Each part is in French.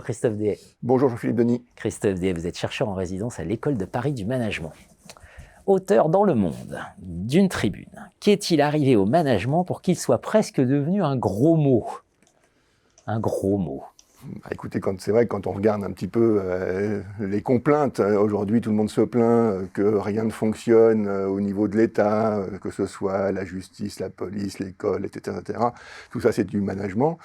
Christophe Dehaye. Bonjour Jean-Philippe Denis. Christophe Dehaye, vous êtes chercheur en résidence à l'École de Paris du management. Auteur dans Le Monde d'une tribune. Qu'est-il arrivé au management pour qu'il soit presque devenu un gros mot? Un gros mot. Écoutez, c'est vrai que quand on regarde un petit peu les complaintes, aujourd'hui tout le monde se plaint que rien ne fonctionne au niveau de l'État, que ce soit la justice, la police, l'école, etc., etc. Tout ça c'est du management.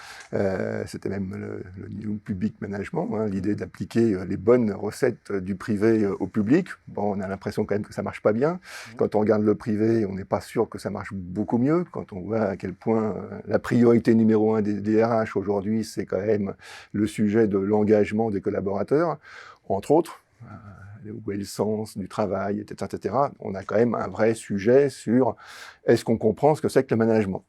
C'était même le New Public Management, hein, l'idée d'appliquer les bonnes recettes du privé au public. Bon, on a l'impression quand même que ça marche pas bien. Quand on regarde le privé, on n'est pas sûr que ça marche beaucoup mieux. Quand on voit à quel point la priorité numéro 1 des RH aujourd'hui, c'est quand même le sujet de l'engagement des collaborateurs, entre autres, où est le sens du travail, etc., etc. On a quand même un vrai sujet sur est-ce qu'on comprend ce que c'est que le management.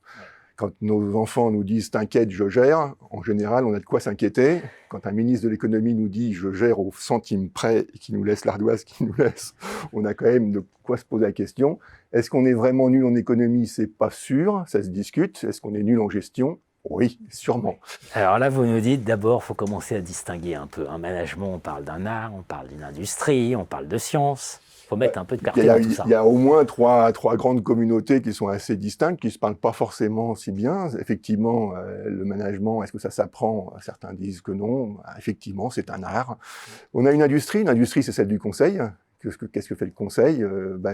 Quand nos enfants nous disent « t'inquiète, je gère », en général, on a de quoi s'inquiéter. Quand un ministre de l'économie nous dit « je gère au centime près » et qui nous laisse l'ardoise qu'il nous laisse, on a quand même de quoi se poser la question. Est-ce qu'on est vraiment nul en économie? C'est pas sûr, ça se discute. Est-ce qu'on est nul en gestion? Oui, sûrement. Alors là, vous nous dites, d'abord, il faut commencer à distinguer un peu. Un management, on parle d'un art, on parle d'une industrie, on parle de science. Il faut mettre un peu de clarté dans tout ça. Il y a au moins trois grandes communautés qui sont assez distinctes, qui ne se parlent pas forcément si bien. Effectivement, le management, est-ce que ça s'apprend? Certains disent que non. Effectivement, c'est un art. On a une industrie. L'industrie, c'est celle du conseil. Qu'est-ce que fait le conseil?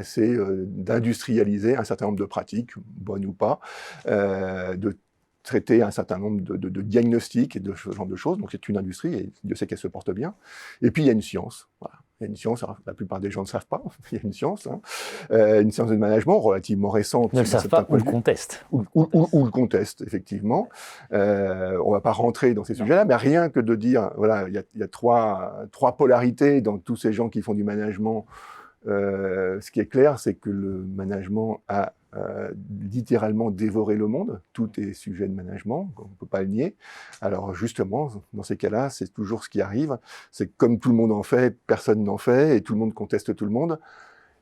C'est d'industrialiser un certain nombre de pratiques, bonnes ou pas, de traiter un certain nombre de diagnostics et de ce genre de choses. Donc c'est une industrie, et Dieu sait qu'elle se porte bien. Et puis il y a une science. Voilà. Il y a une science, alors, la plupart des gens ne savent pas, il y a une science de management relativement récente. Ne le savent pas ou le contestent. Ou le contestent, effectivement. On ne va pas rentrer dans ces sujets-là, mais rien que de dire, voilà, il y a trois polarités dans tous ces gens qui font du management. Ce qui est clair, c'est que le management a littéralement dévoré le monde. Tout est sujet de management, on ne peut pas le nier. Alors justement, dans ces cas-là, c'est toujours ce qui arrive. C'est que comme tout le monde en fait, personne n'en fait, et tout le monde conteste tout le monde.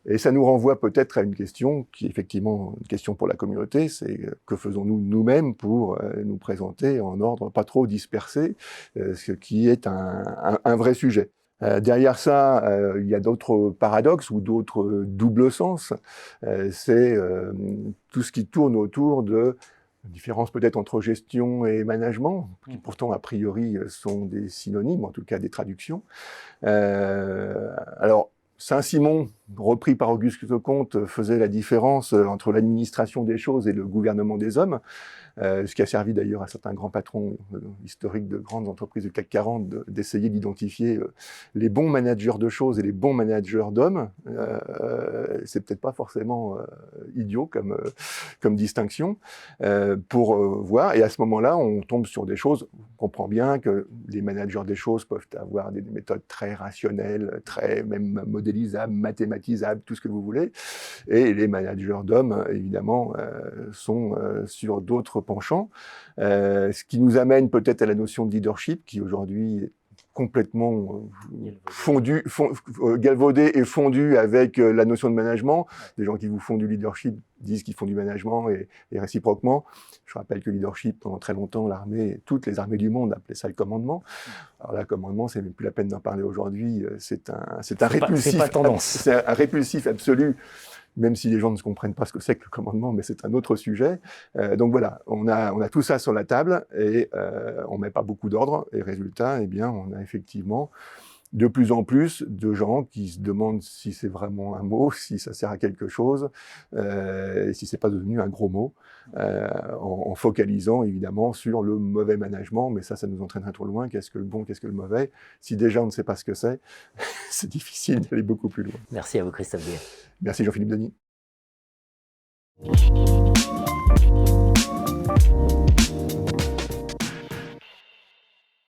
Et ça nous renvoie peut-être à une question qui est effectivement une question pour la communauté, c'est que faisons-nous nous-mêmes pour nous présenter en ordre pas trop dispersé, ce qui est un vrai sujet. Derrière ça, il y a d'autres paradoxes ou d'autres doubles sens. C'est tout ce qui tourne autour de la différence peut-être entre gestion et management, qui pourtant a priori sont des synonymes, en tout cas des traductions. Alors, Saint-Simon, repris par Auguste Comte, faisait la différence entre l'administration des choses et le gouvernement des hommes, ce qui a servi d'ailleurs à certains grands patrons historiques de grandes entreprises du CAC 40 d'essayer d'identifier les bons managers de choses et les bons managers d'hommes. C'est peut-être pas forcément idiot comme distinction pour voir. Et à ce moment-là, on tombe sur des choses. On comprend bien que les managers des choses peuvent avoir des méthodes très rationnelles, très même modélisables, mathématisables, tout ce que vous voulez. Et les managers d'hommes, évidemment, sont sur d'autres penchants. Ce qui nous amène peut-être à la notion de leadership, qui aujourd'hui est complètement galvaudé et fondu avec la notion de management. Des gens qui vous font du leadership disent qu'ils font du management et réciproquement. Je rappelle que leadership, pendant très longtemps, toutes les armées du monde appelaient ça le commandement. Alors là, le commandement, c'est même plus la peine d'en parler aujourd'hui. C'est un répulsif. C'est pas tendance. C'est un répulsif absolu. Même si les gens ne comprennent pas ce que c'est que le commandement, mais c'est un autre sujet. Donc voilà, on a tout ça sur la table et on met pas beaucoup d'ordre. Et résultat, eh bien, on a effectivement de plus en plus de gens qui se demandent si c'est vraiment un mot, si ça sert à quelque chose, et si c'est pas devenu un gros mot, en focalisant évidemment sur le mauvais management. Mais ça nous entraînerait trop loin. Qu'est-ce que le bon, qu'est-ce que le mauvais? Si déjà on ne sait pas ce que c'est difficile d'aller beaucoup plus loin. Merci à vous, Christophe Dehaye. Merci Jean-Philippe Denis.